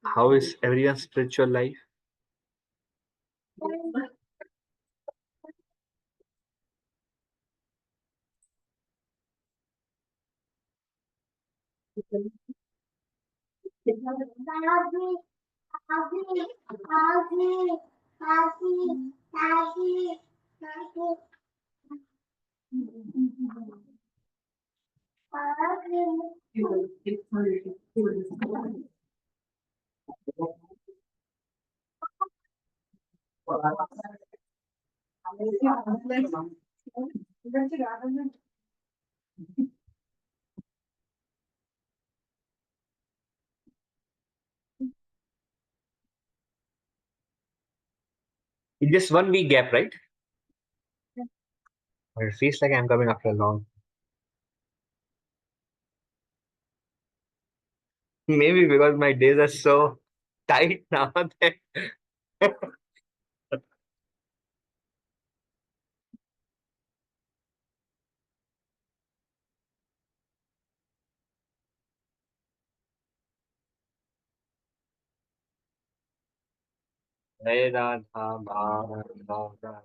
How is everyone's spiritual life? In just 1 week gap, right? It feels like I'm coming after a long. Maybe because my days are so tight now that Hey Radha, Radha, Radha,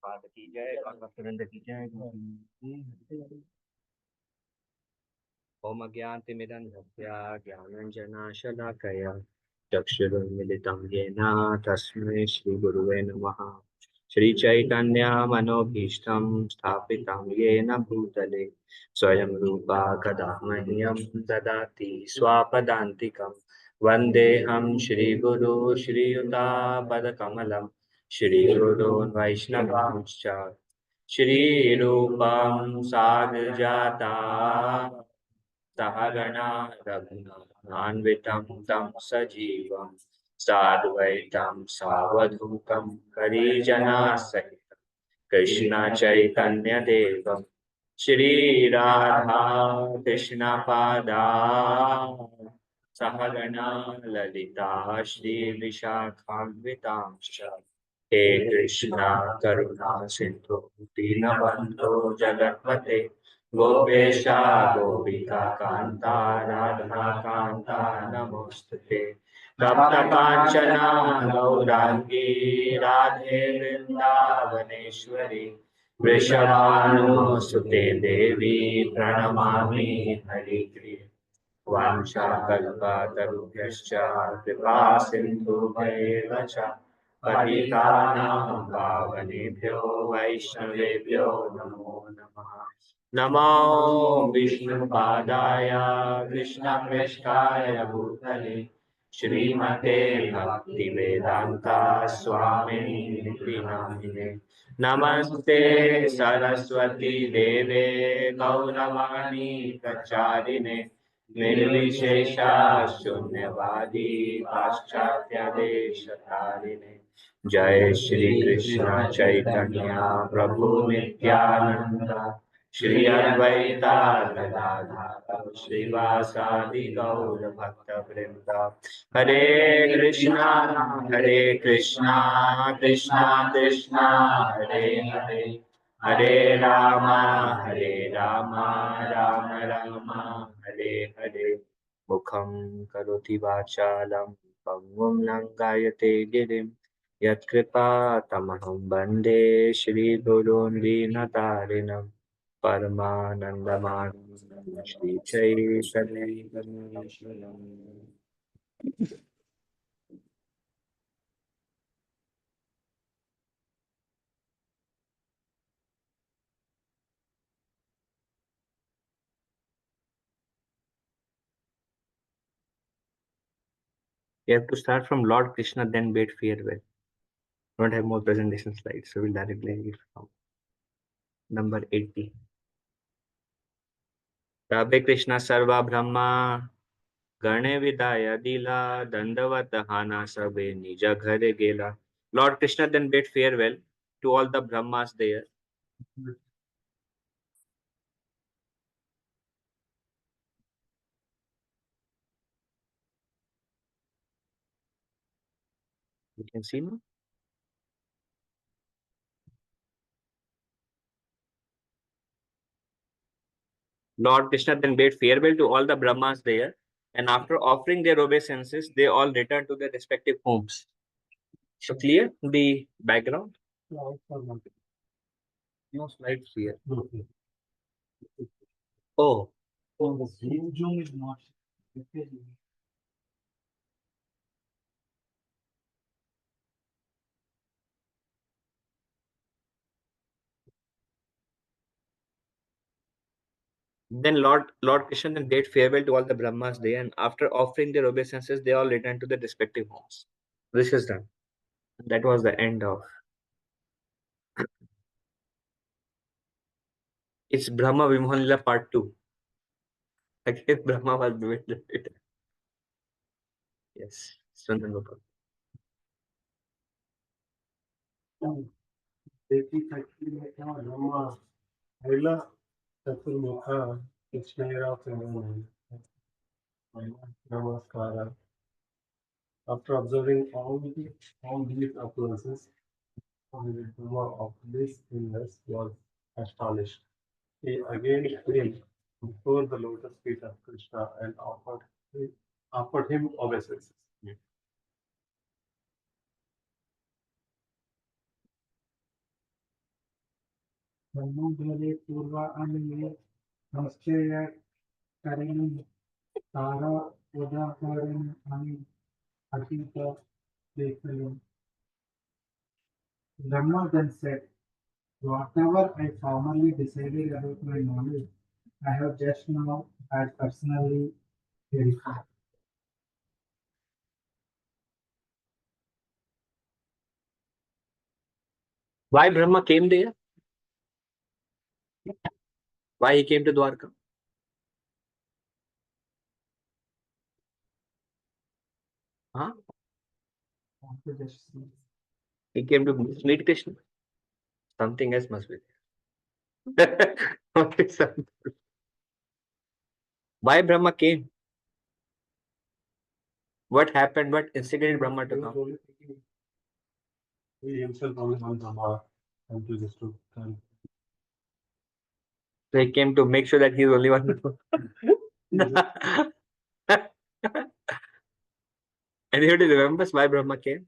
बात की जाए और भक्तवृंद की जाए। ओम अज्ञानतिमिरन्धस्य ज्ञानाञ्जनशलाकया चक्षुरुन्मिलितं येन तस्मै श्रीगुरुवे नमः। श्रीचैतन्यमनोभीष्टं स्थापितं येन भूतले स्वयं रूपा कदा मह्यं ददाति स्वापदान्तिकं। वन्देऽहं श्रीगुरो श्रीयुतापदकमलं श्रीगुरोन् वैष्णवांश्च श्रीरूपं साग्रजाता सहगणा रघुनाथान्वितं तं सजीवं साद्वैतं सावधूतं परिजनासहितं कृष्ण चैतन्य देवं श्रीराधा कृष्णपादा सहगणा ललिता श्रीविशाखान्वितांश्च हे कृष्णा करुणा सिंधु दीनबंधो जगत्पते गोपेशा गोपिका कांता राधा कांता नमोस्तुते तप्त कांचना गौरांगी राधे वृंदावनेश्वरी वृषभानुसुते देवी प्रणमामि हरिप्रिये वाञ्छाकल्पतरुभ्यश्च कृपा सिन्धुभ्यैव च पतितानां पावनेभ्यो वैष्णवेभ्यो नमो नमः। नमो विष्णुपादाय कृष्णप्रेष्ठाय भूतले श्रीमते भक्तिवेदान्ता स्वामिनिति नामिने। नमस्ते सरस्वती देवे गौरवाणी प्रचारिणे निर्विशेषा शून्यवादी पाश्चात्य देशतारिणे। जय श्री कृष्ण चैतन्य प्रभु नित्यानंद श्री अद्वैता गदाधर श्रीवासादि गौर भक्त वृंद। हरे कृष्णा कृष्णा कृष्णा हरे हरे हरे राम राम राम हरे हरे। मुखं करोति वाचालं पङ्गुं लङ्घयते गिरिं यत्कृपातमहं वन्दे श्रीगुरून् दीनतारिणम्। Paramanandamanam Shri Chaitanya Parmeshwaram. You have to start from Lord Krishna, then bid farewell. Don't have more presentation slides, so we'll directly read from number 80. तबे कृष्ण सर्वा ब्रह्मा गणे विदाय दिला दंडवत हाना सबे निज घर गेला. Lord Krishna then bade farewell to all the Brahmas there. You can see now. Lord Krishna then bade farewell to all the Brahmas there, and after offering their obeisances, they all returned to their respective homes. So clear the background? No slides here. Oh. Oh, the zoom is not. Then Lord Krishna then bade farewell to all the Brahmas there, and after offering their obeisances, they all returned to their respective homes. This is done. That was the end of. It's Brahma Vimohanlila Part 2. Again, Brahma was bewildered. Yes, Sundan Gopal. Namaskara. After observing all these occurrences, the Buddha of this illness was astonished. He again came before the lotus feet of Krishna and offered him obeisances. ब्रह्मोदरे पूर्व अन्य निश्चय करें तारा उदाहरण आणि अतीत देखले. Brahma then said, whatever I formerly decided about my knowledge, I have just now had personally verified. Why Brahma came there? Why he came to Dwarka? Huh? He came to meet Krishna. Something else must be there. Okay, why Brahma came? What happened? What instigated Brahma to come? He himself only one Brahma and to this to come. So he came to make sure that he's only one. Anybody remembers why Brahma came?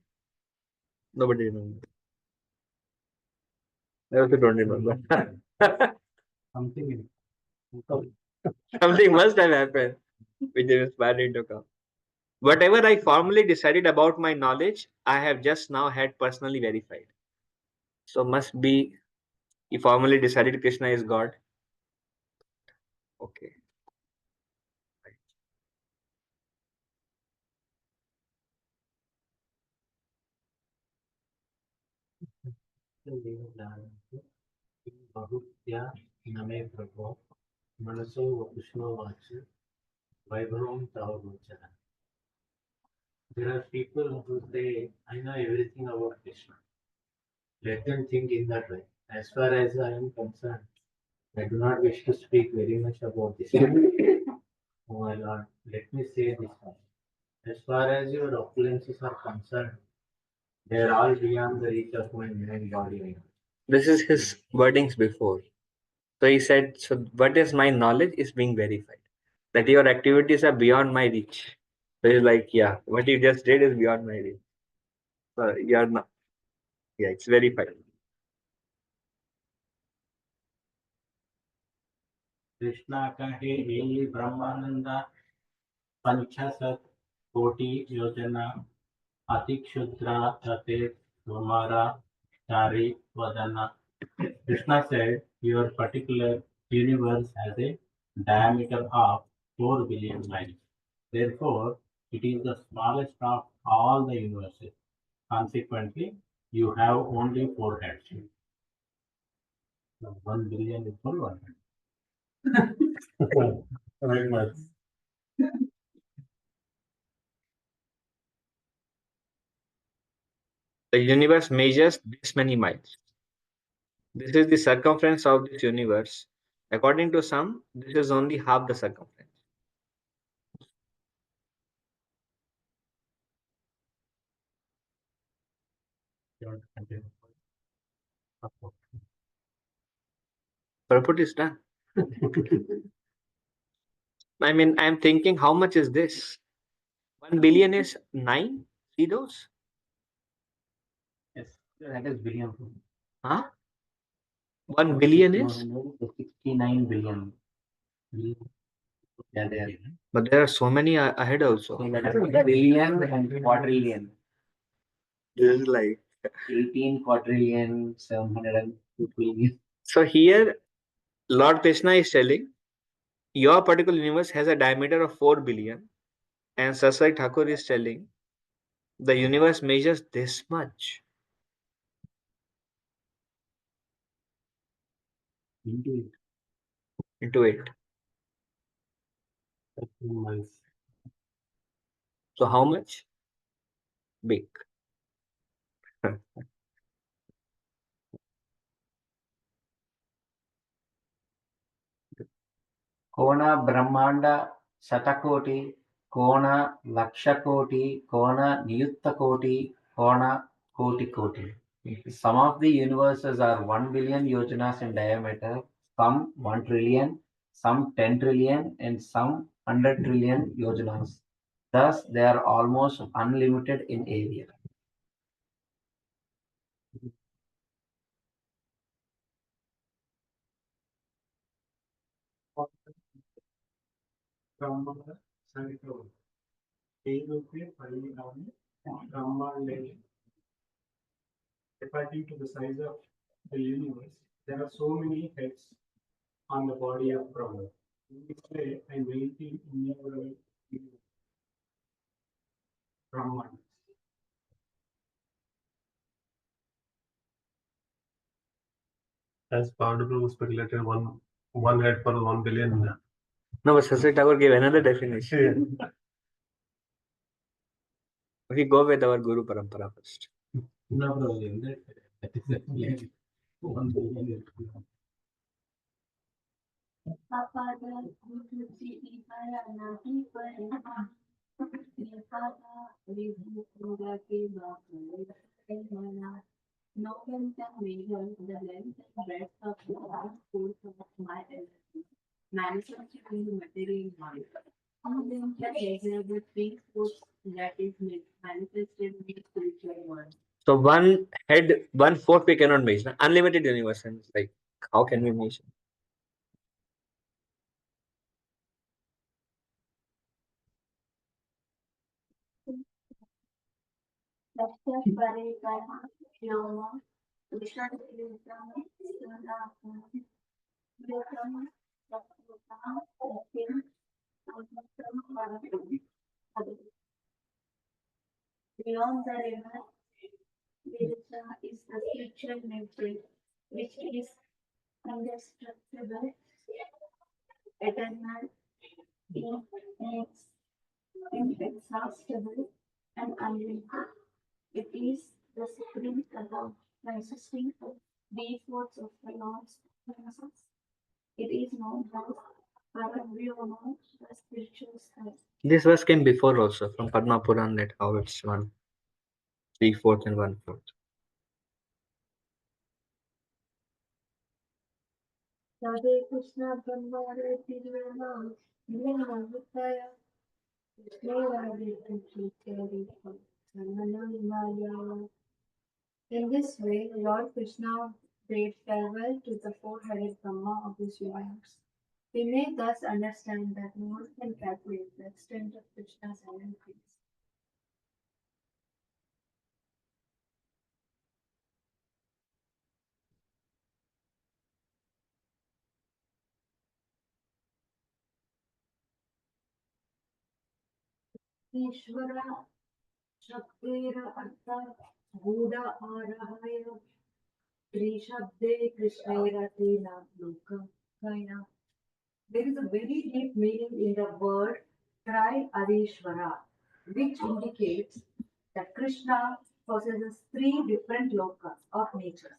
Nobody remembers. I also don't remember. Something. Something must have happened which inspired him to come. Whatever I formally decided about my knowledge, I have just now had personally verified. So must be he formally decided Krishna is God. Okay. नमे प्रभो मनसो विष्णुवाच वैभवं तव गोचरम्. There are people who say, I know everything about Krishna. Let them think in that way. As far as I am concerned, I do not wish to speak very much about this. Oh my Lord, let me say this one. As far as your opulences are concerned, they are all beyond the reach of my mind body. This is his wordings before. So he said, so what is my knowledge is being verified. That your activities are beyond my reach. So he's like, yeah, what you just did is beyond my reach. So you're not, yeah, it's verified. Krishna कहे हे ब्रह्मानंद पंचाशत कोटि योजना अति क्षुद्रा तते तुम्हारा चारि वदना. Krishna said, your particular universe has a diameter of 4 billion miles. Therefore, it is the smallest of all the universes. Consequently, you have only 4 heads. Now, 1 billion is for 1 head. Very much. The universe measures this many miles. This is the circumference of this universe. According to some, this is only half the circumference. You want to continue? Purport is done. I mean, I'm thinking, how much is this? 1 billion is 9? See those? Yes, that is billion. Huh? 1 billion No, is? no, 69 billion. Yeah, there. But there are so many ahead also. So that is billion and quadrillion. This is like. 18 quadrillion, 702 billion. So here, Lord Krishna is telling, your particular universe has a diameter of 4 billion. And Sasai Thakur is telling, the universe measures this much Into into it. it. Months. So how much? Big. ಕೋನ ಬ್ರಹ್ಮಾಂಡ ಶತಕೋಟಿ ಕೋನ ಲಕ್ಷ ಕೋಟಿ ಕೋನ ನಿಯುಕ್ತ ಕೋಟಿ ಕೋನ ಕೋಟಿ ಕೋಟಿ. Some of the universes are 1 billion yojanas in diameter, some 1 trillion, some 10 trillion, and some 100 trillion yojanas. Thus, they are almost unlimited in area. According to the size of the universe, there are so many heads on the body of Brahma. In this way, I maintain innumerable Brahman. As Pandu speculated, one head for 1 billion. No, but Sasai Thakur gave another definition. We go with our Guru Parampara first. No problem. That is actually 1 billion. No one can measure the length and breadth of the vast force of my energy, manifested in the material mind. No one can measure the three force that is manifested in the spiritual world. So one head, one fourth we cannot measure. Unlimited universe. And it's like, how can we measure? Beyond the river, Vircha is the future nature, which is indestructible, eternal, inex- inexhaustible, and unlimited. It is the supreme color consisting of three fourths of the Lord's presence. It is known as Paravyoma, the spiritual sky. This verse came before also from Padma Puran, that how it's one, three-fourth and one-fourth. Radhe Krishna Brahmare Tirvana, Nirvaya, Krishna Radhe Krishna Tirvana, Sananamaya. In this way, Lord Krishna bade farewell to the four-headed Brahma of this universe. We may thus understand that no one can calculate the extent of Krishna's abilities. Ishvara Shaktera Artha Buddha Arahaya Trishabde Krishnera Tena Loka Kaina. There is a very deep meaning in the word Tri Adeshwara, which indicates that Krishna possesses three different lokas of nature.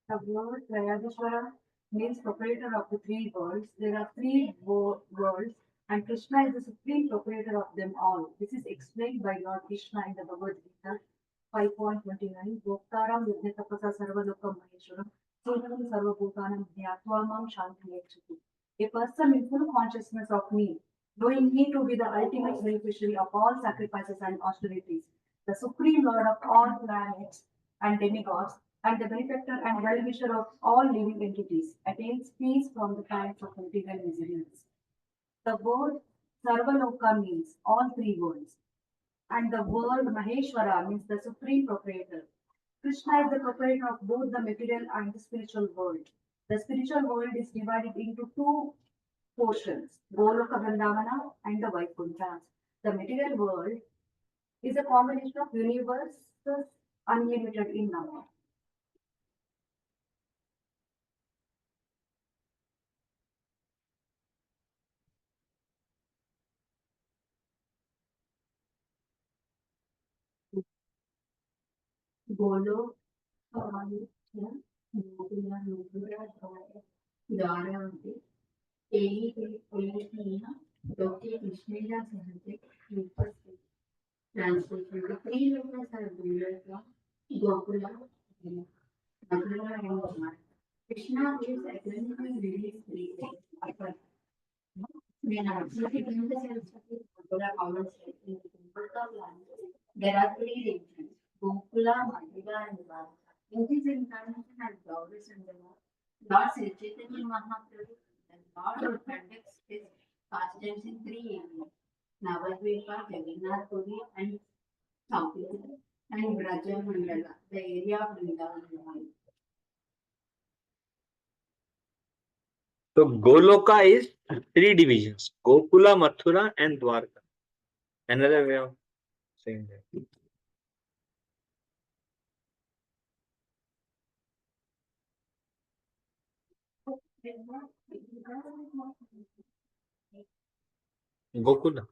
The word Trayadishvara means proprietor of the three worlds. There are three worlds, and Krishna is the supreme proprietor of them all. This is explained by Lord Krishna in the Bhagavad Gita 5.29. Bhoktaram Yajnatapasa Sarvalokam Maheshwaram Sunam Sarvabhutanam Dhyatva Shanti Yachati. A person in full consciousness of me, knowing me to be the ultimate beneficiary of all sacrifices and austerities, the supreme lord of all planets and demigods, and the benefactor and well-wisher of all living entities, attains peace from the pangs of material miseries. The word Sarvaloka means all three worlds, and the word Maheshwara means the supreme proprietor. Krishna is the proprietor of both the material and the spiritual world. The spiritual world is divided into two portions, Goloka Vrindavana and the Vaikuntha. The material world is a combination of universes unlimited in number. Golo Kavalya Nubula Nubula Dharavati Eli Elina Doki Krishna Sahate Vipasti. Translation: the three rivers are Goloka, Gokula, Mathura, and Dwarka. Krishna gives economically released three things. Then absolutely in the sense of Gokula common state in the temple of land. There are three regions, Gokula, Mathura, and Dwarka. In this incarnation as Gaurish and the Lord Sri Chaitanya Mahaprabhu, the Lord of conducts his pastimes in three areas, Navadvipa, Jagannath Puri, and South India, and Braja Mandala, the area of Vrindavan. So Goloka is three divisions: Gokula, Mathura, and Dwarka. Another way of saying that. Gokula.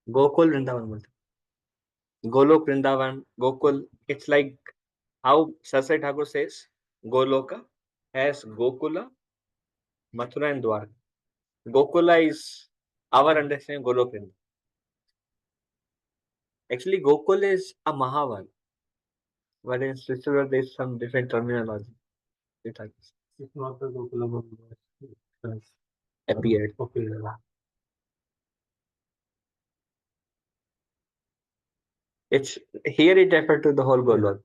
Gokul Vrindavan बोलते हैं. Golok Vrindavan, Gokul. It's like how Sasai Thakur says Goloka has Gokula, Mathura, and Dwarka. Gokula is our understanding of Golok Vrindavan. Actually, Gokul is a Mahavan, but in Switzerland there is some different terminology. It has It's not the Gokula Verse. appeared. Appeared. It's here it refers to the whole Golok.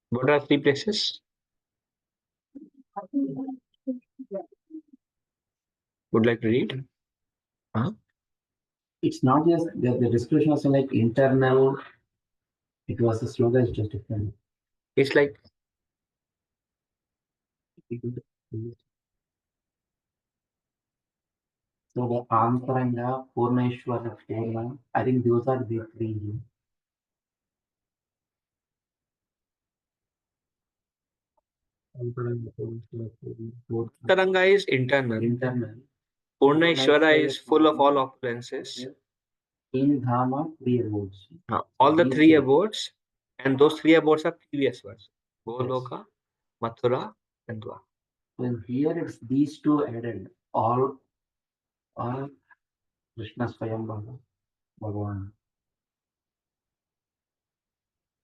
What are three places? Would like to read? Huh? It's not just the description was like internal. It was the slogan is just different. It's like So the Antaranga, Purneshwara, Purna, I think those are the three. Taranga is internal. Internal. Purneshwara is full of all opulences. In Dhama, three abodes. All the These three abodes, and those three abodes are previous ones. Goloka, Mathura, and Dwarka. Well, here it's these two added. All Krishna Swayambhava Bhagavan.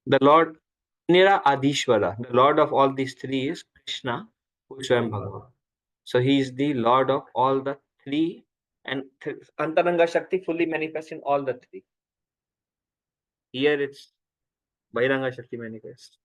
The Lord Nira Adishwara, the Lord of all these three is Krishna, who is Swayam Bhagavan. So he is the Lord of all the three, and Antaranga Shakti fully manifests in all the three. Here it's Bahiranga Shakti manifests.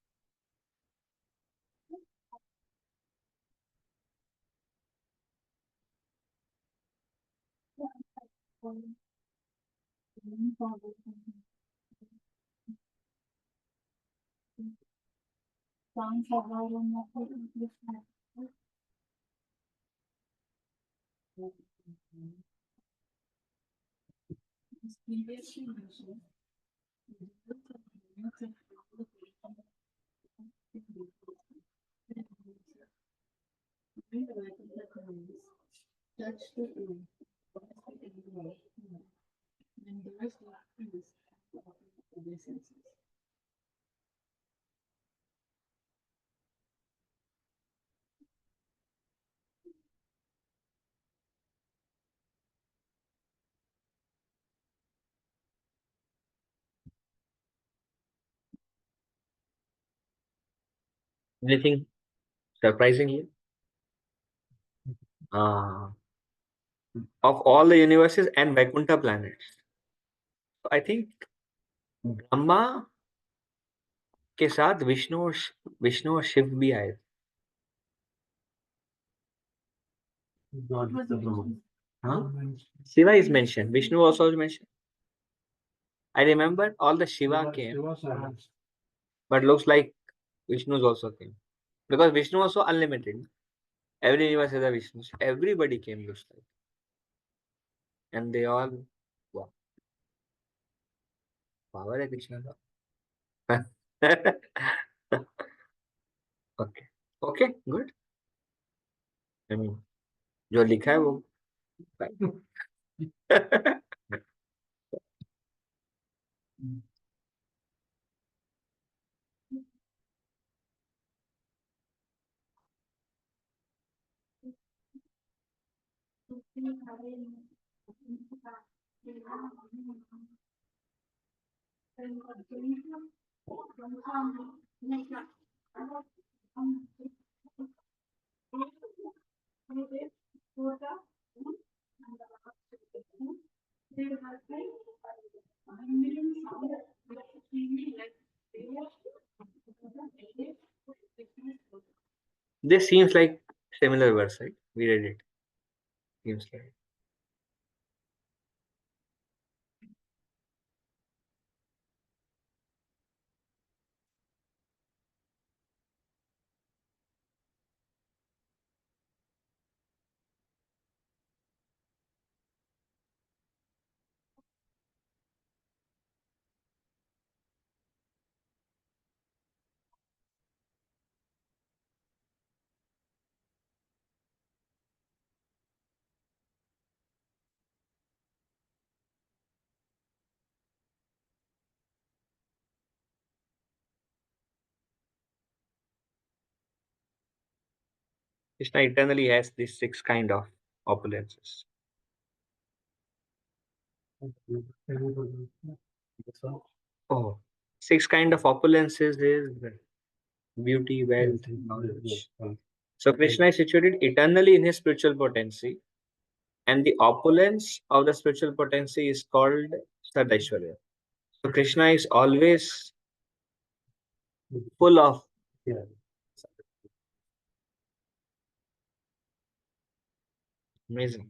Anything surprising here? Uh, of all the universes and Vaikuntha planets, I think Brahma के साथ विष्णु और शिव भी आए. God is the Brahman. Huh? Shiva is mentioned. Vishnu also is mentioned. I remember all the Shiva came, but looks like Vishnu's also came. Because Vishnu also unlimited. Every universe has a Vishnu. Everybody came, looks like. And they all, wow, power है Krishna का. Okay. Okay, good. I mean, जो लिखा है वो fine. This seems like similar verse, right? We read it. Seems like. Krishna eternally has these six kind of opulences. Oh, six kind of opulences is beauty, wealth, knowledge. So Krishna is situated eternally in his spiritual potency, and the opulence of the spiritual potency is called Sadaishwarya. So Krishna is always full of. Yeah. Amazing.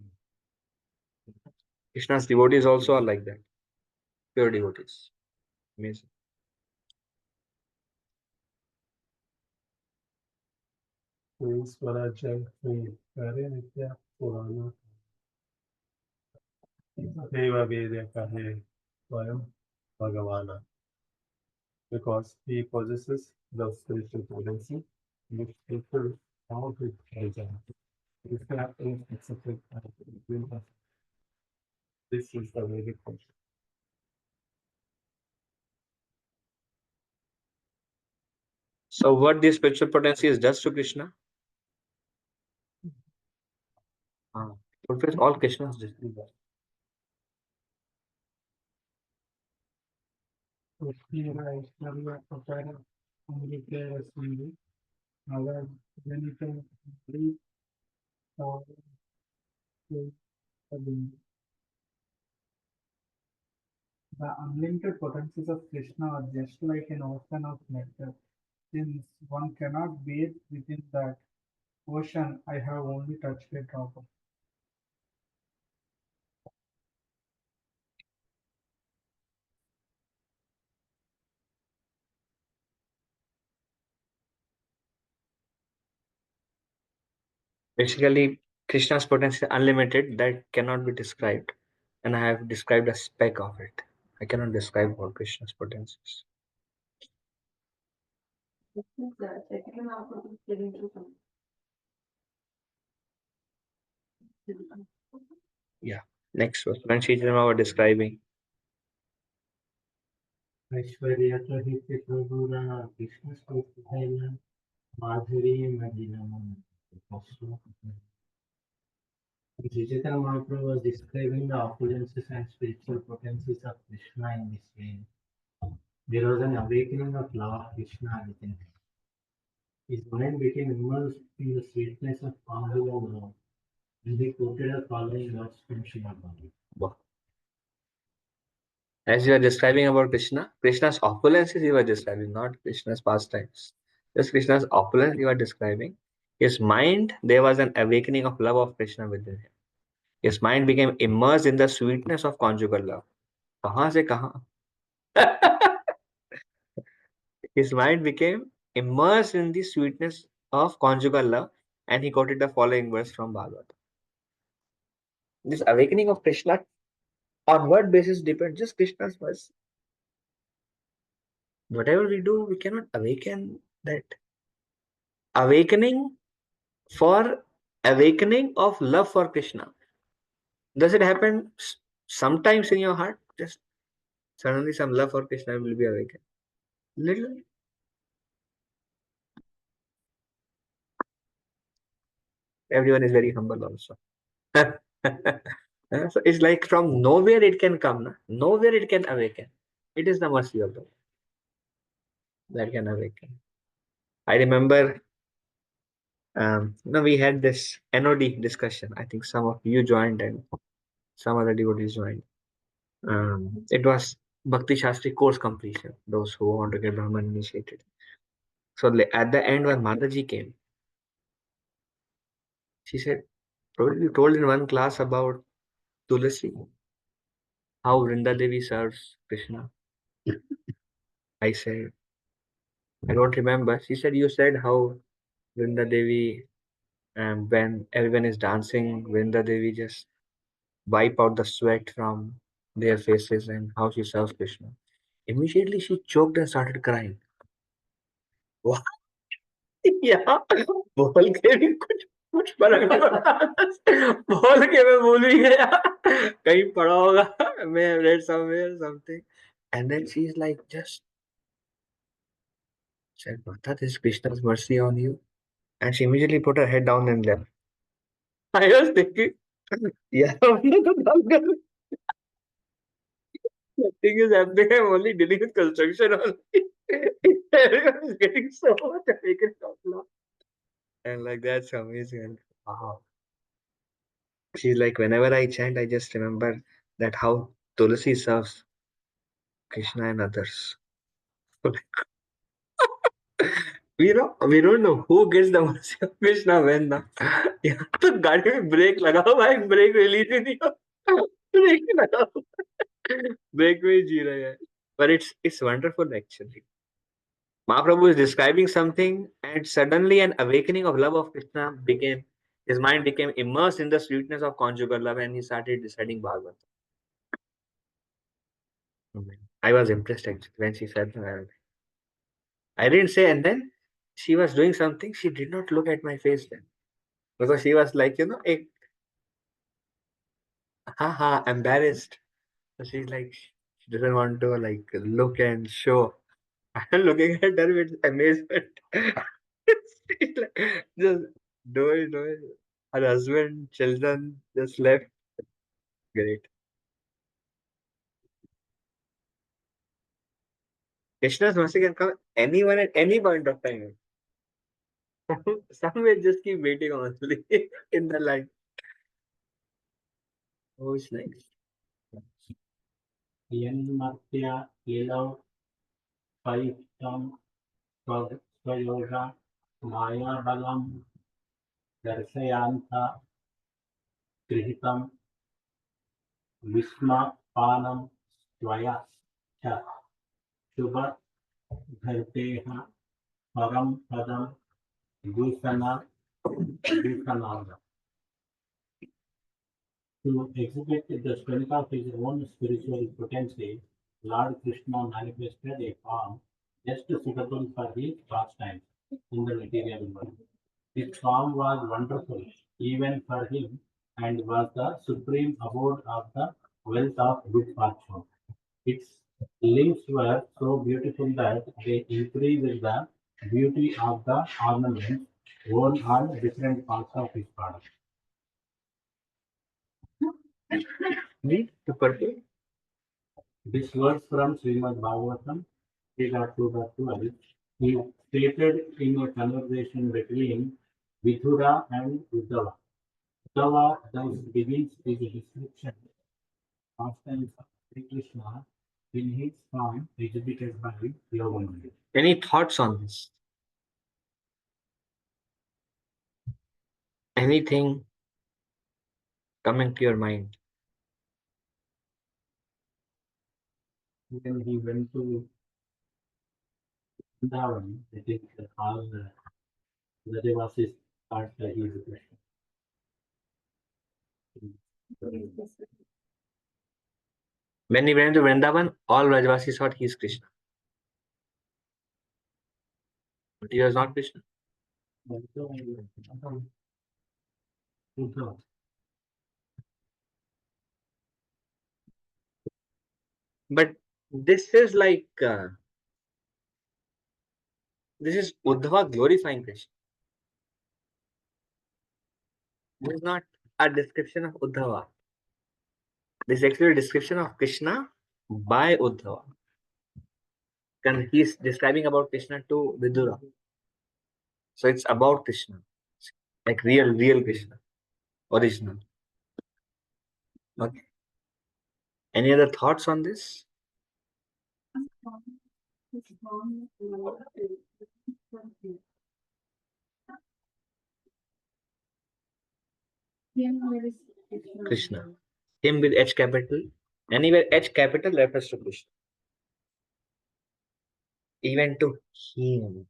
Krishna's devotees also are like that, pure devotees. Amazing. स्वराज्य कार्य नित्य पुराना देव वेद कहे स्वयं भगवान because he possesses the spiritual potency which people how to treasure. If that is accepted between us, this is the Vedic culture. So what this spiritual potency is does to Krishna? Ah, fulfills all Krishna's desires. Here I study a prepare only players only. Our benefit complete or the unlimited potencies of Krishna are just like an ocean of nectar. Since one cannot bathe within that ocean, I have only touched a drop of. Basically, Krishna's potential is unlimited that cannot be described. And I have described a speck of it. I cannot describe all Krishna's potencies. This is the second half of the telling some. Yeah. Next was when Sridharma was describing. ऐश्वर्य तो ही प्रभुरा कृष्ण स्तुतिला माधुरी मदिनम. Digital Mahaprabhu was describing the opulences and spiritual potencies of Krishna in this way. There was an awakening of love of Krishna within him. His mind became immersed in the sweetness of conjugal love, and he quoted the following words from Srimad Bhagavatam. Wow. As you are describing about Krishna, Krishna's opulences you are describing, not Krishna's pastimes. Just Krishna's opulence you are describing. His mind, there was an awakening of love of Krishna within him. His mind became immersed in the sweetness of conjugal love. कहाँ से कहाँ? His mind became immersed in the sweetness of conjugal love, and he quoted the following verse from Bhagavad. This awakening of Krishna, on what basis depends? Just Krishna's verse. Whatever we do, we cannot awaken that. Awakening for awakening of love for Krishna. Does it happen sometimes in your heart? Just suddenly some love for Krishna will be awakened. Little. Everyone is very humble also. So it's like from nowhere it can come, na? Nowhere it can awaken. It is the mercy of the Lord that can awaken. I remember, we had this NOD discussion. I think some of you joined and some other devotees joined. It was Bhakti Shastri course completion, those who want to get Brahman initiated. So at the end, when Mataji came, she said, probably you told in one class about Tulasi, how Vrinda Devi serves Krishna. I said, I don't remember. She said, you said how Vrinda Devi, when everyone is dancing, Vrinda Devi just wipe out the sweat from their faces and how she serves Krishna. Immediately she choked and started crying. What? Yeah, बोल के भी कुछ कुछ फर्क नहीं पड़ा बोल के मैं भूल भी गया कहीं पढ़ा होगा may have read somewhere something and then she's like just said Mata, this is Krishna's mercy on you and she immediately put her head down and left. I was thinking yeah हमने तो काम कर nothing is happening I'm only dealing with construction only everyone is getting so much taken off now and like that's amazing and wow. She's like, whenever I chant, I just remember that how Tulasi serves Krishna and others. We don't know who gets the mercy of Krishna when ना यहाँ तो गाड़ी में break लगाओ भाई break release ही नहीं हो break ही लगाओ ब्रेक में ही जी रहे हैं but it's wonderful actually. Mahaprabhu is describing something and suddenly an awakening of love of Krishna became his mind became immersed in the sweetness of conjugal love and he started reciting Bhagavad. I was impressed actually when she said that. I didn't say, and then she was doing something. She did not look at my face then because she was like, haha, embarrassed. So she's like, she doesn't want to like look and show. I'm looking at her with amazement. She's like, just do it. Her husband, children just left. Great. Krishna's mercy can come anyone at any point of time. Some will just keep waiting honestly in the line. Who's next? Yanmatya Lilo Paitam Swayoga Maya Balam Darshayanta Grihitam Visma Panam Swaya Cha Shubha Dharteha Param Padam Bhusana Bhusananda. To exhibit the strength of his own spiritual potency, Lord Krishna manifested a form just suitable for his pastimes in the material world. His form was wonderful even for him and was the supreme abode of the wealth of good fortune. Its limbs were so beautiful that they increased the beauty of the ornaments worn on different parts of his body. Me? To purple? This verse from Srimad Bhagavatam 3.2.12 is stated in a conversation between Vidura and Uddhava. Uddhava thus begins his description of pastimes of Sri Krishna in his form exhibited by Yogamaya. Any thoughts on this? Anything coming to your mind? When he went to Vrindavan, I think all the Devasis thought that he is a Krishna. When he went to Vrindavan, all Rajvasis thought he is Krishna. But he was not Krishna. Uddhava. But this is like, this is Uddhava glorifying Krishna. This is not a description of Uddhava. This is actually a description of Krishna by Uddhava. And he's describing about Krishna to Vidura. So it's about Krishna. Like real Krishna. Original. Okay. Any other thoughts on this? Krishna. Him with H capital. Anywhere H capital refers to Krishna. Even to him.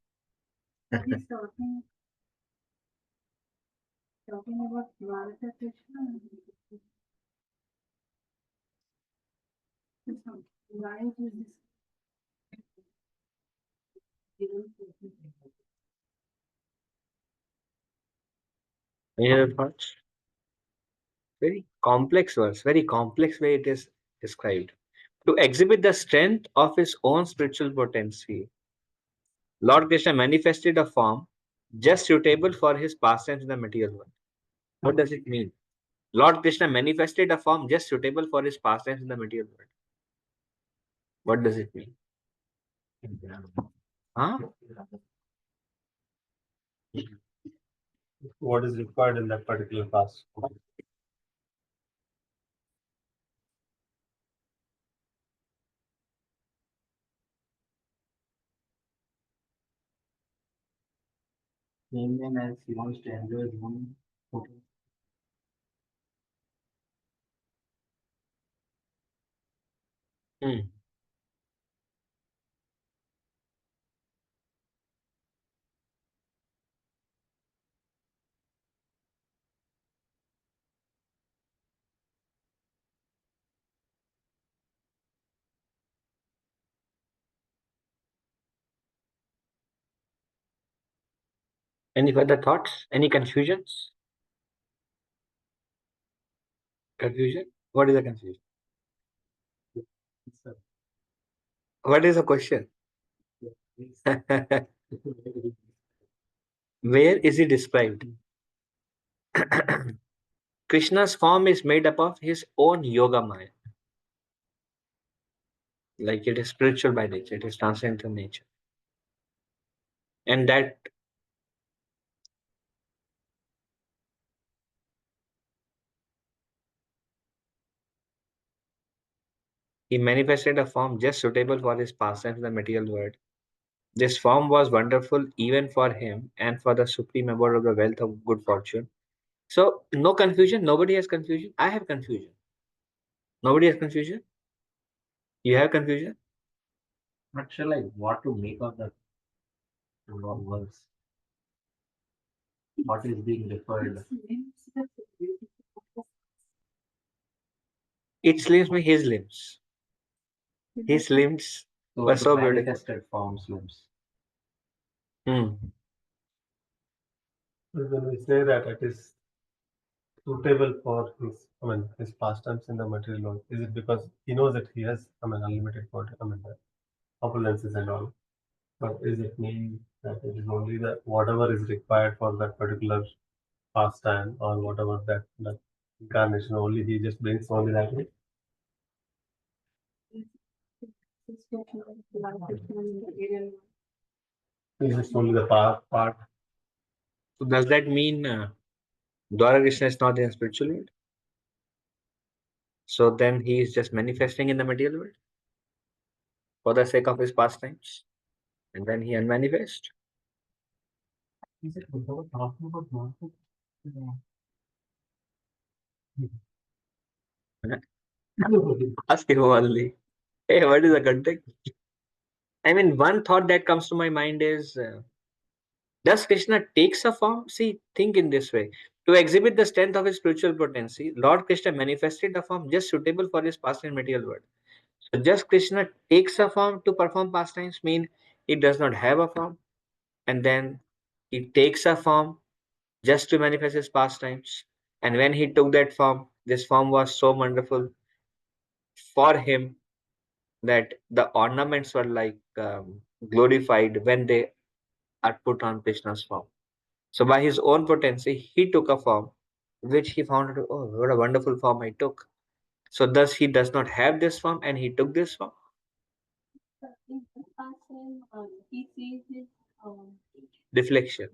He's talking about Bharata Krishna. Why is this given to him? Any other thoughts? Very complex verse, very complex way it is described. To exhibit the strength of his own spiritual potency, Lord Krishna manifested a form just suitable for his pastimes in the material world. What does it mean? Lord Krishna manifested a form just suitable for his pastimes in the material world. What does it mean? Huh? What is required in that particular class? Same then as he wants to enjoy his own cooking. Hmm. Any further thoughts? Any confusions? Confusion? What is the confusion? So, What is the question? Where is he described? Krishna's form is made up of his own yoga maya. Like it is spiritual by nature, it is transcendental nature. And that he manifested a form just suitable for his pastimes in the material world. This form was wonderful even for him and for the supreme abode of the wealth of good fortune. So, no confusion. Nobody has confusion. I have confusion. Nobody has confusion. You have confusion. Not sure like what to make of the words. What is being referred? Its limbs mean his limbs. His limbs So were the so beautiful. manifested forms limbs. Hmm. When we say that it is suitable for his pastimes in the material world, is it because he knows that he has, unlimited the opulences and all? But is it mean that it is only the whatever is required for that particular pastime or whatever that incarnation only he just brings only that way? Is it only the part? So does that mean Dwara Krishna is not in spiritual world? So then he is just manifesting in the material world for the sake of his pastimes, and then he unmanifest. Is it without talking about market? Ask him only. Hey, what is the context? I mean, one thought that comes to my mind is does Krishna takes a form? See, think in this way. To exhibit the strength of his spiritual potency, Lord Krishna manifested a form just suitable for his past and material world. So just Krishna takes a form to perform pastimes mean he does not have a form, and then he takes a form just to manifest his pastimes. And when he took that form, this form was so wonderful for him that the ornaments were like glorified when they are put on Krishna's form. So by his own potency, he took a form which he found, oh, what a wonderful form I took. So thus he does not have this form and he took this form. Deflection.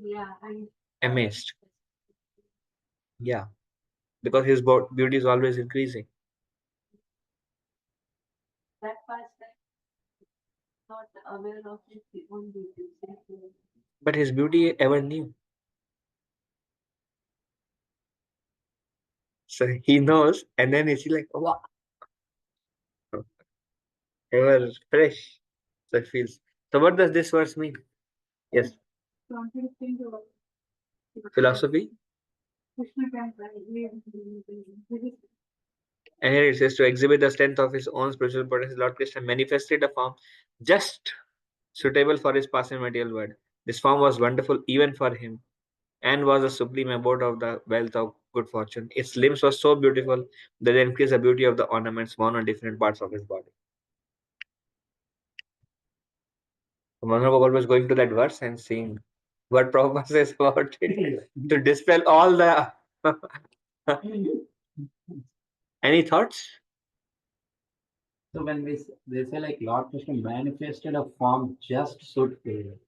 Amazed. Yeah. Because his beauty is always increasing. But his beauty ever new. So he knows and then he's like, oh, wow, ever fresh. So it feels. So what does this verse mean? Yes. Philosophy. And here it says to exhibit the strength of his own spiritual potency, Lord Krishna manifested a form just suitable for his past and material world. This form was wonderful even for him and was the supreme abode of the wealth of good fortune. Its limbs were so beautiful that they increased the beauty of the ornaments worn on different parts of his body. So Manohar Gopal was going to that verse and seeing what Prabhupada says about it to dispel all the. Any thoughts? So when they say like Lord Krishna manifested a form just suitable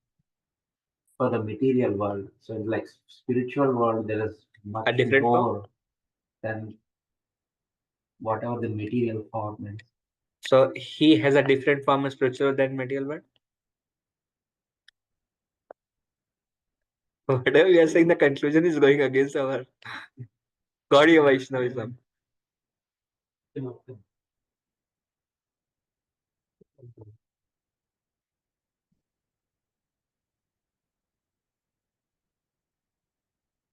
for the material world. So in like spiritual world, there is A much different form? more than whatever the material form is. So he has a different form of spiritual than material world? Whatever we are saying, the conclusion is going against our Gaudiya Vaishnavism.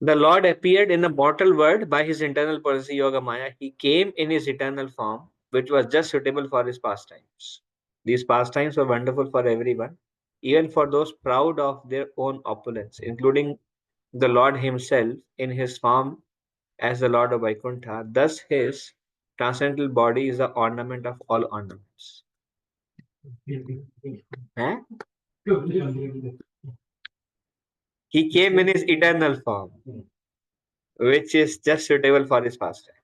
The Lord appeared in the mortal world by his internal potency Yoga Maya. He came in his eternal form, which was just suitable for his pastimes. These pastimes were wonderful for everyone, even for those proud of their own opulence, including the Lord himself in his form as the Lord of Vaikuntha. Thus, his transcendental body is the ornament of all ornaments. Eh? He came in his eternal form, which is just suitable for his pastime.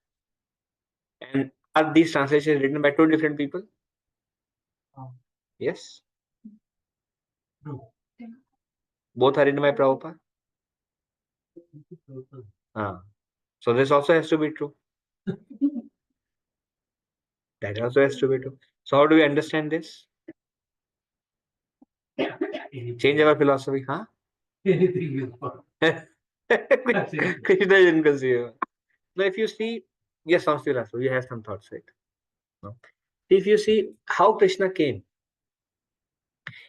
And are these translations written by two different people? Yes. Both are written by Prabhupada. Ah. So this also has to be true. That also has to be true. So how do we understand this? Change our philosophy, huh? Anything is fine. Krishna is inconceivable. Now, if you see, yes, on philosophy, you have some thoughts, right? No. If you see how Krishna came,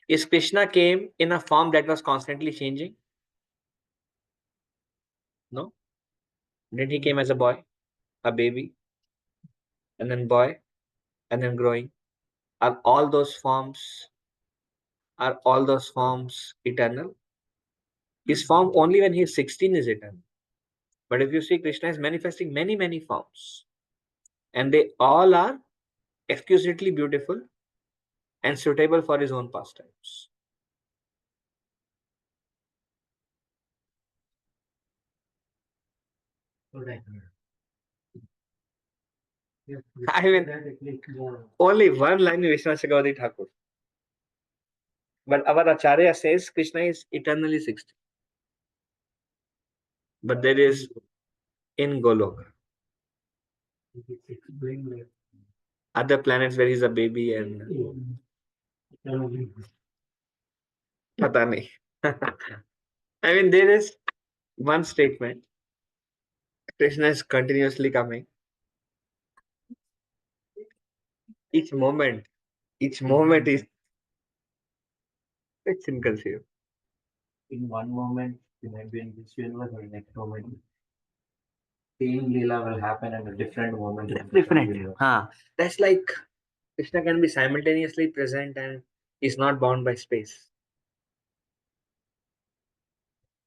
is Krishna came in a form that was constantly changing? No. Then he came as a boy, a baby, and then boy, and then growing. Are all those forms eternal? His form only when he is 16 is eternal. But if you see, Krishna is manifesting many, many forms, and they all are exquisitely beautiful and suitable for his own pastimes. I mean, only one line in Vishnu Chakravarti Thakur. But our Acharya says Krishna is eternally 60. But there is in Golok, other planets where he's a baby and Pata nahi. I mean, there is one statement. Krishna is continuously coming. Each moment, each moment is it's inconceivable. In one moment, you might be in this universe, or next moment, same Leela will happen at a different moment. In a different universe. Huh. That's like Krishna can be simultaneously present and is not bound by space.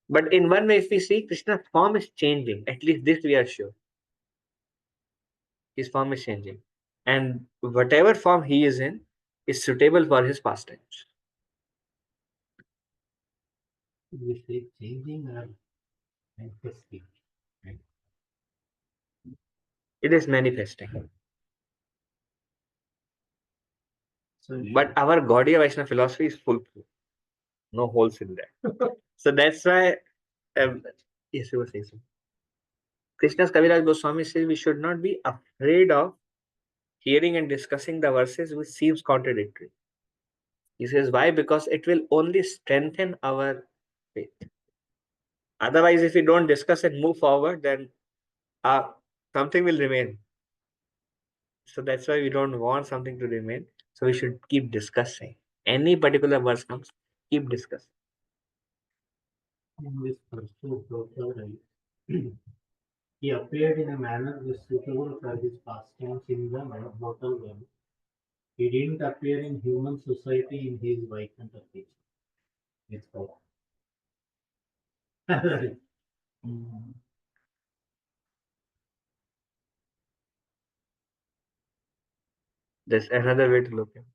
But in one way, if we see Krishna's form is changing, at least this we are sure. His form is changing. And whatever form he is in is suitable for his pastimes. We say changing or manifesting. Right? It is manifesting. So, But our Gaudiya Vaishnava philosophy is foolproof. No holes in that. So that's why, yes, you were saying so. Krishna's Kaviraj Goswami says we should not be afraid of hearing and discussing the verses which seems contradictory. He says, why? Because it will only strengthen our faith. Otherwise, if we don't discuss and move forward, then uh, something will remain. So that's why we don't want something to remain. So we should keep discussing. Any particular verse comes, keep discussing. in this pursuit of life, he appeared in a manner which suitable for his pastimes in the mortal world. He didn't appear in human society in his Vaikuntha nature. It's all. That's another way to look at it.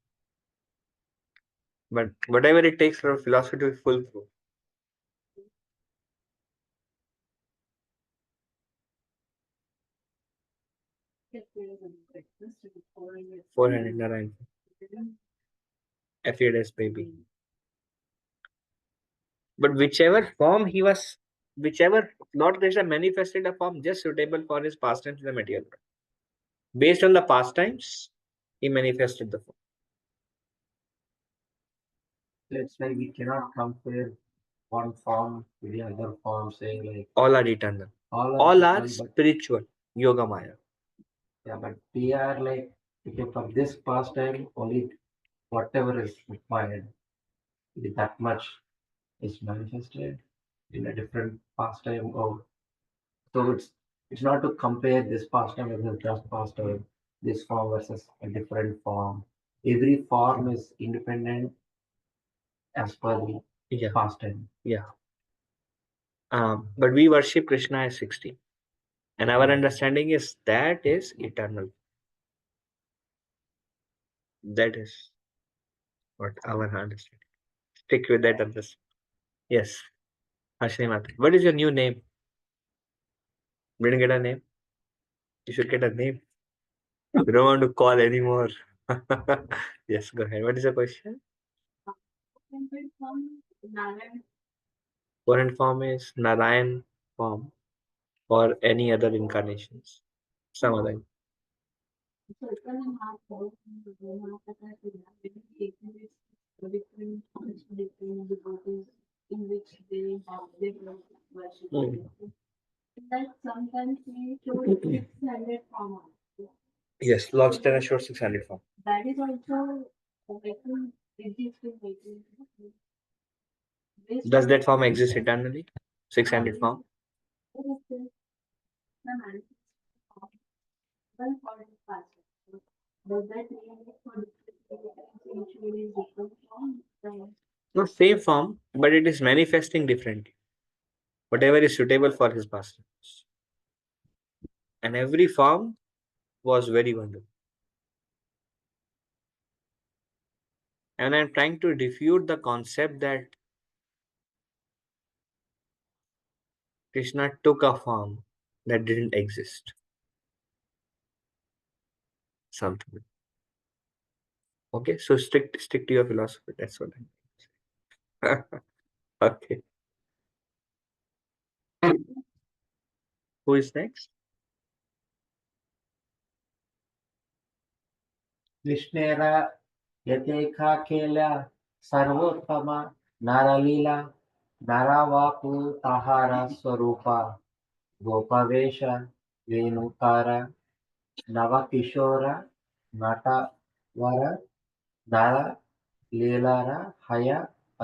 But whatever it takes for philosophy to be foolproof. Breakfast and 400 400 Narayan. Appeared as baby. But whichever Lord Krishna manifested a form just suitable for his pastimes in the material world. Based on the pastimes, he manifested the form. That's why we cannot compare one form with the other form, saying like All are eternal. All are spiritual. Yoga Maya. yeah, but we are like okay, for this pastime only whatever is required, with that much is manifested in a different pastime. Or so it's not to compare this pastime with the just pastime, this form versus a different form. Every form is independent as per the Yeah. pastime. Yeah. But we worship Krishna as 16. And our understanding is that is eternal. That is what our understanding. Stick with that address. Yes, Ashimata. What is your new name? Didn't get a name? You should get a name. We don't want to call anymore. Yes, go ahead. What is the question? Can from Narayan. Current form is Narayan form or any other incarnations. Some other. So it can have both different devotees in which they have different worship. Mm. Like sometimes we show 600 form also. Yes, Lord Stella showed 600 form. That is also like existing based Does on that form exist eternally? 600 form? there is this the manifest form, one for the past. Does that mean for different usually different form? No, same form, but it is manifesting differently. Whatever is suitable for his pastimes. And every form was very wonderful. And I'm trying to refute the concept that Krishna took a form that didn't exist. Something. Okay, so stick to your philosophy. That's what I'm okay. Who is next? कृष्णेरा यथेखा खेला सर्वोत्तम नरलीला नरवापु ताहारा स्वरूपा गोपवेश वेणुकार नवकिशोर नटवर नर लीलारा हय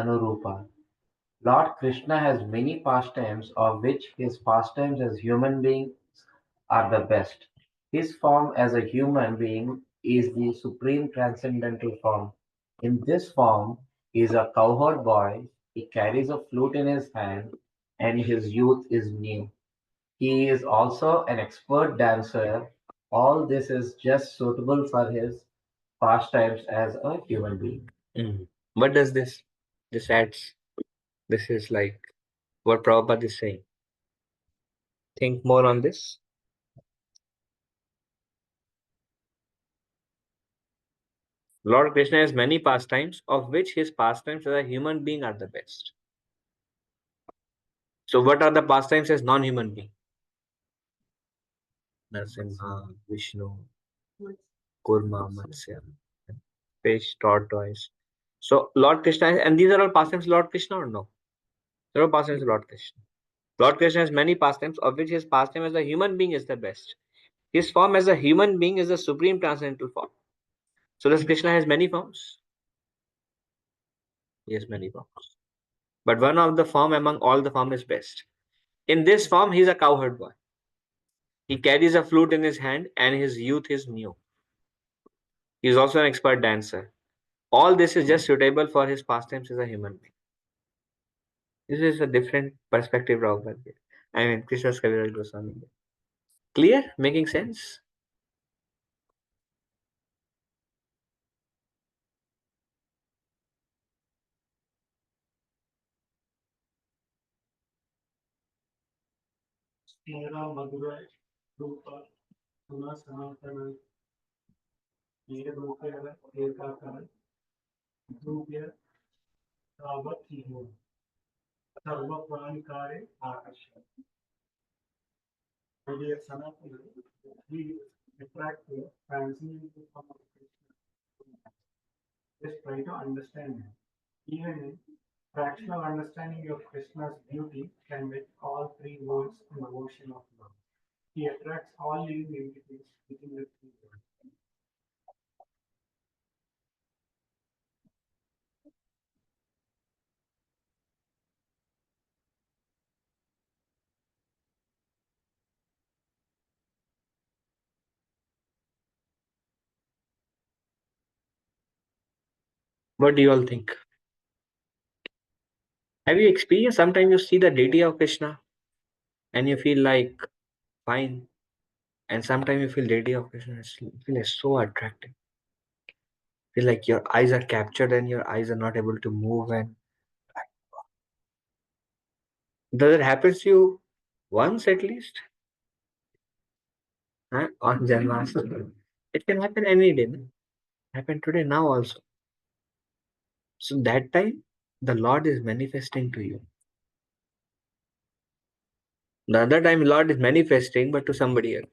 अनुरूपा. Lord Krishna has many pastimes, of which his pastimes as human beings are the best. His form as a human being is the supreme transcendental form. In this form, he is a cowherd boy, he carries a flute in his hand, and his youth is new. He is also an expert dancer. All this is just suitable for his pastimes as a human being. Mm. What does this? This adds. This is like what Prabhupada is saying. Think more on this. Lord Krishna has many pastimes, of which his pastimes as a human being are the best. So, what are the pastimes as non-human being? Narsimha, Vishnu, Kurma, Matsya, fish, tortoise. So, Lord Krishna, and these are all pastimes of Lord Krishna or no? They are all pastimes of Lord Krishna. Lord Krishna has many pastimes, of which his pastime as a human being is the best. His form as a human being is the supreme transcendental form. So, does Krishna has many forms? Yes, many forms. But one of the form among all the form is best. In this form, he is a cowherd boy. He carries a flute in his hand, and his youth is new. He is also an expert dancer. All this is just suitable for his pastimes as a human being. This is a different perspective, Rahul. I mean, Krishna's Kaviraj Goswami. Clear? Making sense? Mera Madhura Rupa Suna Sanatana Ye Rupera Ekakara Dubya Tavat Sarva Pranikare Akasha. My dear Sanatana, we attract the transcendental form of Krishna. Just try to understand him. Even fractional understanding of Krishna's beauty can make all three worlds in the ocean of love. He attracts all living entities within the three worlds. What do you all think? Have you experienced sometimes you see the deity of Krishna and you feel like fine, and sometimes you feel deity of Krishna and you feel like so attractive. Feel like your eyes are captured and your eyes are not able to move, and Does it happen to you once at least? Huh? On Janmashtami. It can happen any day. No? Happen today, now also. So that time, the Lord is manifesting to you. The other time, Lord is manifesting, but to somebody else.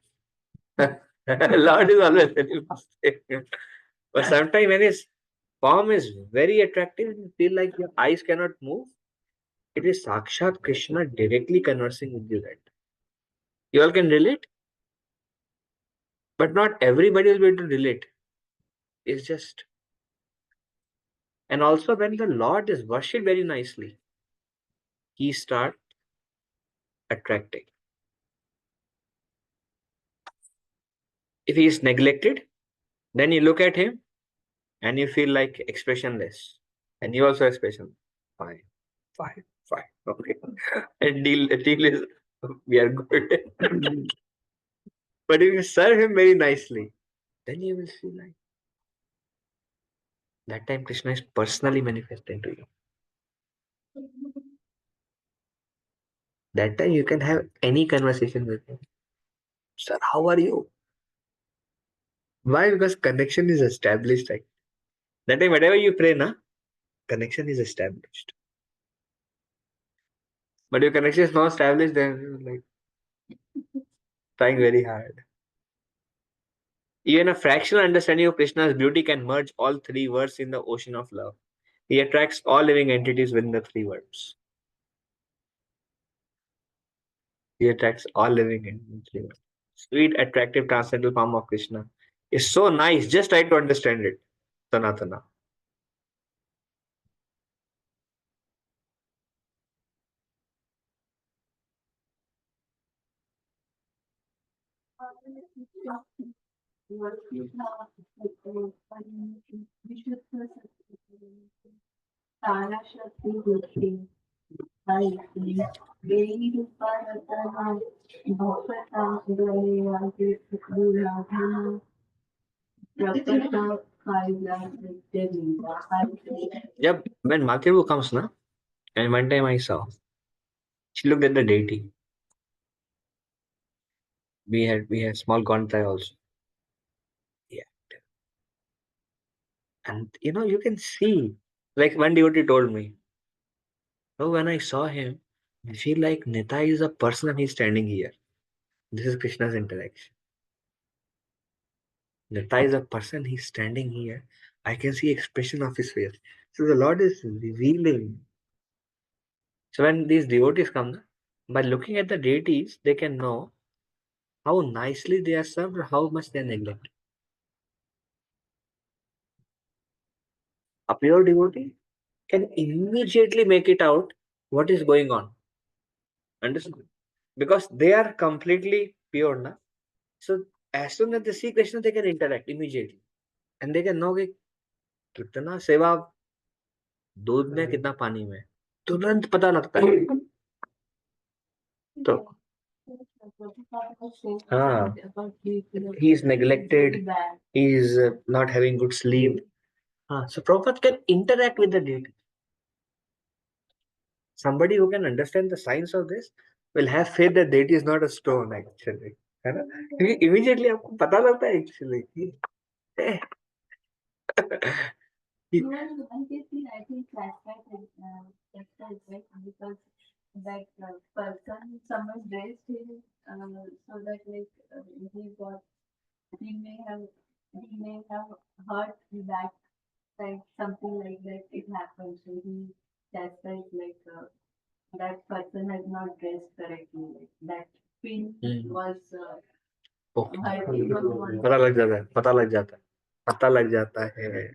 Lord is always manifesting. But sometimes when his form is very attractive, you feel like your eyes cannot move. It is Sakshat Krishna directly conversing with you. That you all can relate, but not everybody will be able to relate. It's just, and also when the Lord is worshipped very nicely, he start attracting. If he is neglected, then you look at him and you feel like expressionless, and you also expression. Fine, fine, fine. Okay, and deal is we are good. But if you serve him very nicely, then you will see like that time Krishna is personally manifesting to you. That time you can have any conversation with him. Sir, how are you? Why? Because connection is established. Right? That time, whatever you pray, na, connection is established. But if connection is not established, then you're like trying very hard. Even a fractional understanding of Krishna's beauty can merge all three words in the ocean of love. He attracts all living entities within the three words. He attracts all living entities. Sweet, attractive, transcendental form of Krishna is so nice. Just try to understand it. Sanatana. Yep, when Makiru comes, na, and one time I saw, she looked at the deity. We had small Gontai also. Yeah. And you can see, like one devotee told me, oh, when I saw him, I feel like Nita is a person and he's standing here. This is Krishna's interaction. Nita is a person, he's standing here. I can see expression of his face. So the Lord is revealing. So when these devotees come, by looking at the deities, they can know how nicely they are served or how much they are neglected. A pure devotee can immediately make it out what is going on. Understood? Because they are completely pure, na? So as soon as they see Krishna, they can interact immediately. And they can know कि कितना सेवा दूध में कितना पानी में तुरंत पता लगता है तो हाँ he is neglected, he is not having good sleep. So Prabhupada can interact with the deity. Somebody who can understand the science of this will have faith that deity is not a stone actually. है ना? क्योंकि immediately आपको पता लगता है actually कि, eh, Okay. पता लग जाता है पता लग जाता है पता लग जाता है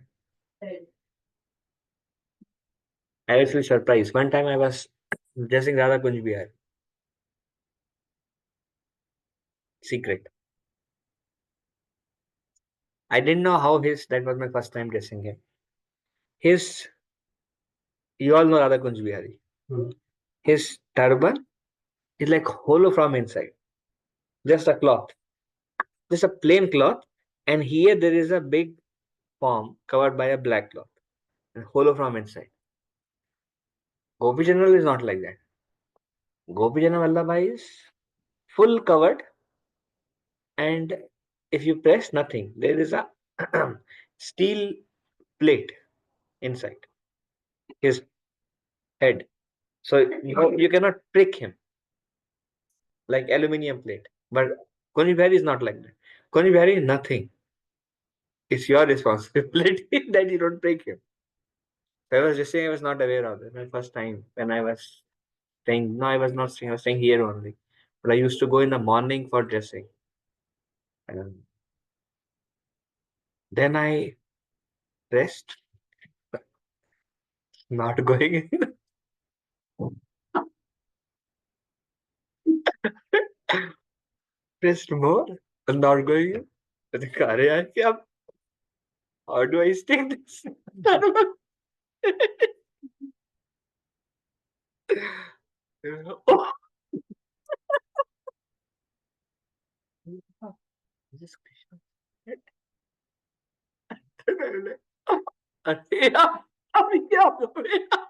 I was really surprised. One time I was dressing Radha Kunj Bihar. Secret. I didn't know how that was my first time dressing him. You all know Radha Kunj Bihari. His turban is like hollow from inside. Just a cloth. Just a plain cloth. And here there is a big form covered by a black cloth. And hollow from inside. Gopi General is not like that. Gopijana Vallabhai is full covered, and if you press nothing, there is a steel plate inside his head. So you cannot prick him like aluminium plate. But Konibhari is not like that. Konibhari, nothing. It's your responsibility that you don't prick him. So I was just saying I was not aware of it. My first time when I was staying, no, I was not staying, I was staying here only. But I used to go in the morning for dressing. And then I pressed, not going in. Pressed more, not going in. I think, "अरे यार, क्या- how do I stick this?" Oh, is this Krishna? Then I'm like, "अरे यार, अभी क्या हो गया?"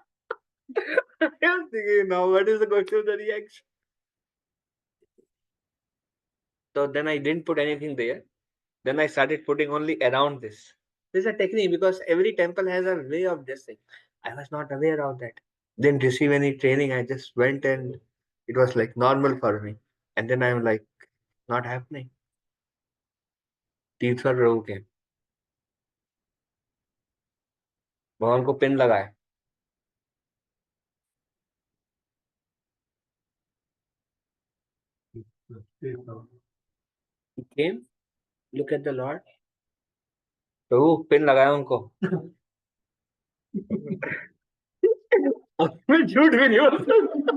I was thinking now, what is the question of the reaction? So then I didn't put anything there. Then I started putting only around this. This is a technique because every temple has a way of dressing. I was not aware of that. Didn't receive any training. I just went and it was like normal for me. And then I'm like, not happening. Tirthabar प्रभु के भगवान को pin लगाए. He came, look at the Lord. Prabhu pin लगाए उनको. अब मैं झूठ भी नहीं बोल सकता.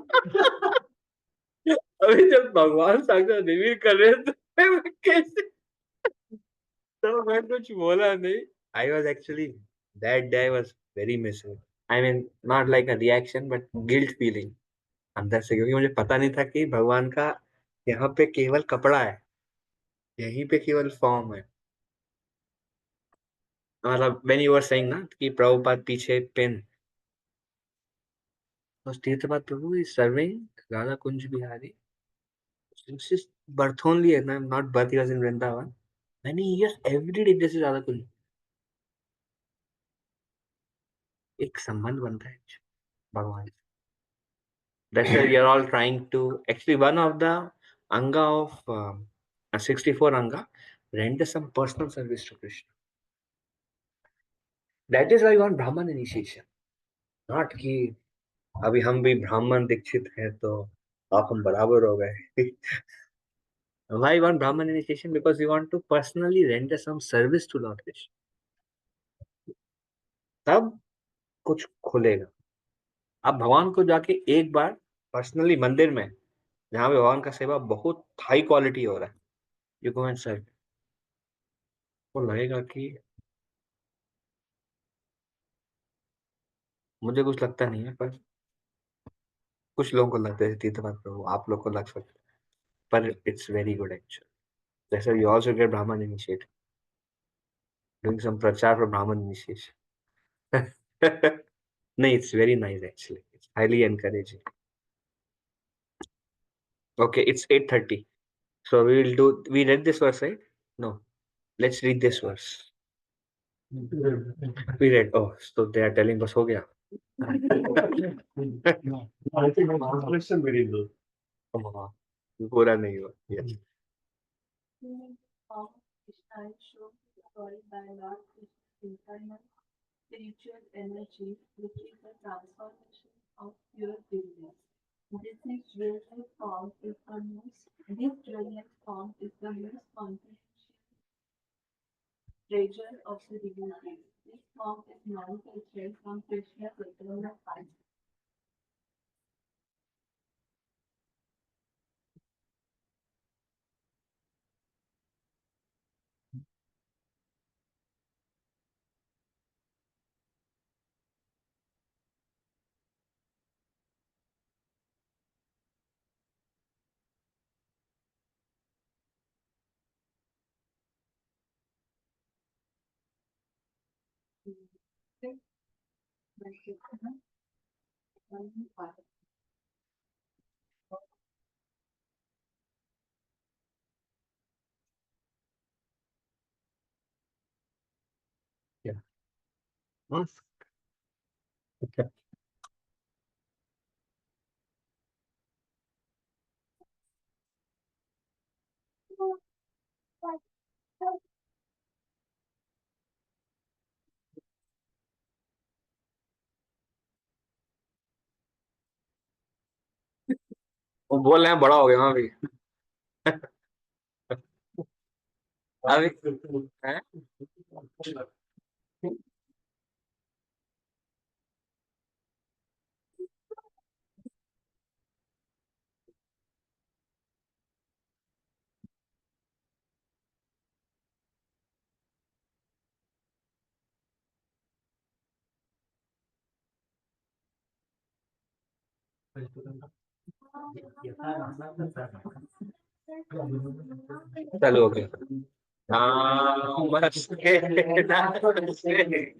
अभी जब भगवान साक्षात रिवील कर रहे हैं तो मैं कैसे, तो मैं कुछ बोला नहीं. I was actually, that day I was very miserable. I mean, not like a reaction but guilt feeling अंदर से, क्योंकि मुझे पता नहीं था कि भगवान का यहाँ पे केवल कपड़ा है, यहीं पे केवल फॉर्म है. मतलब when you were saying ना कि प्रभुपाद पीछे पिन, तो तीर्थपाद प्रभु is serving Radha Kunj Bihari since his birth only, and I'm not birth, he was in Vrindavan many years, every day this is Radha कुंज. एक संबंध बनता है भगवान से. That's why we are all trying to, actually one of the anga of 64 anga, render some personal service to Krishna. That is why we want Brahman initiation. Not कि अभी हम भी ब्राह्मण दीक्षित हैं तो आप हम बराबर हो गए. Why we want Brahman initiation? Because we want to personally render some service to Lord Krishna. तब कुछ खुलेगा. आप भगवान को जाके एक बार पर्सनली मंदिर में जहाँ पे भगवान का सेवा बहुत हाई क्वालिटी हो रहा है, यू गो एंड सर्व, वो लगेगा कि मुझे कुछ लगता नहीं है, पर कुछ लोगों को लगता है तीर्थपाद प्रभु, आप लोग को लग सकता है, पर इट्स वेरी गुड एक्चुअली. जैसे यू आल्सो गेट ब्राह्मण इनिशिएट, डूइंग सम प्रचार फॉर ब्राह्मण इनिशिएशन. नहीं, it's very nice actually, it's highly encouraging. Okay, it's 8:30. So we read this verse, right? No. Let's read this verse. We read. Oh, so they are telling us हो गया. I think translation very low. हाँ, पूरा नहीं हुआ. Yes. Form of Krishna is shown destroyed by Lord Krishna's internal spiritual energy, which is the transformation of pure goodness. This jewel-like form is the most. This jewel-like form is the most confidential treasure of the devotees. This form is manifested from Krishna's eternal heart. Hmm. Okay. वो बोल रहे हैं बड़ा हो गया मैं अभी। अभी हैं? चलो ओके। हाँ बस के नमस्ते।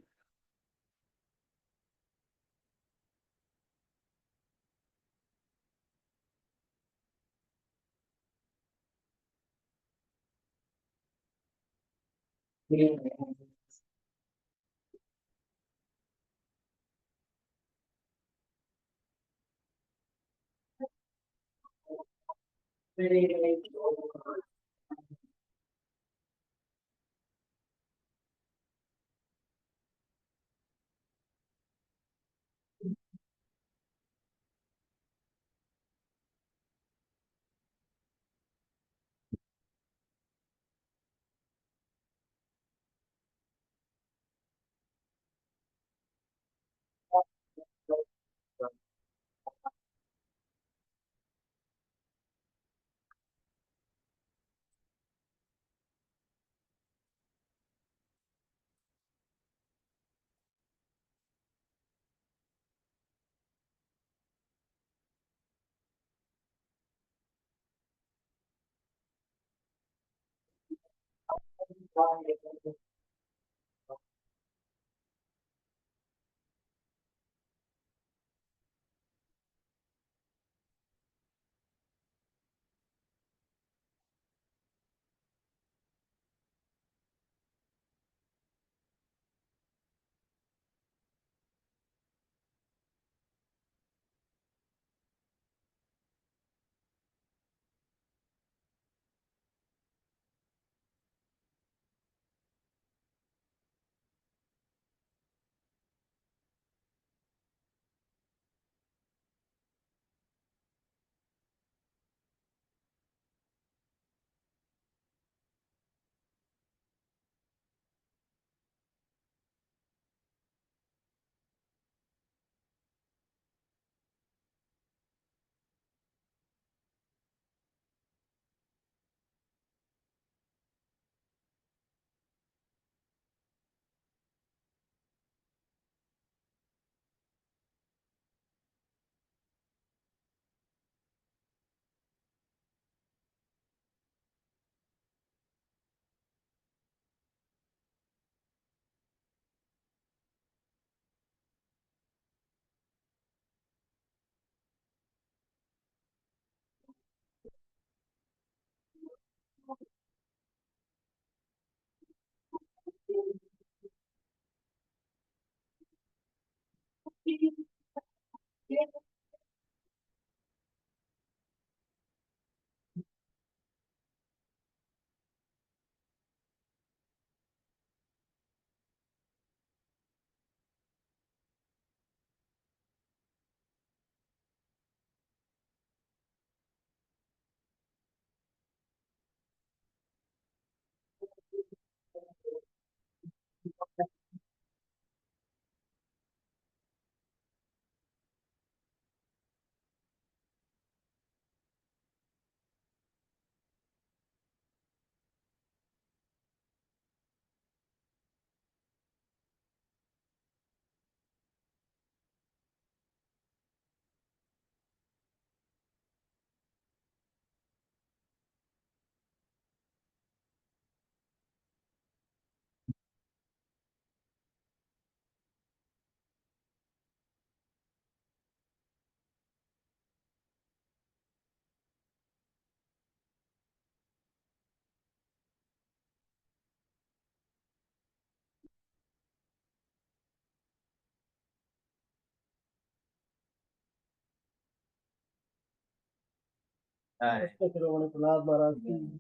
प्रहलाद महाराज की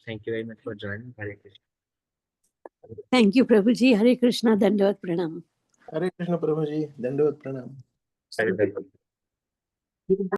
Thank you very much for joining. Hare Krishna. Thank you, Prabhuji. Hare Krishna, Dandavat Pranam. हरे कृष्ण प्रभु जी, दंडवत प्रणाम। Hare Krishna.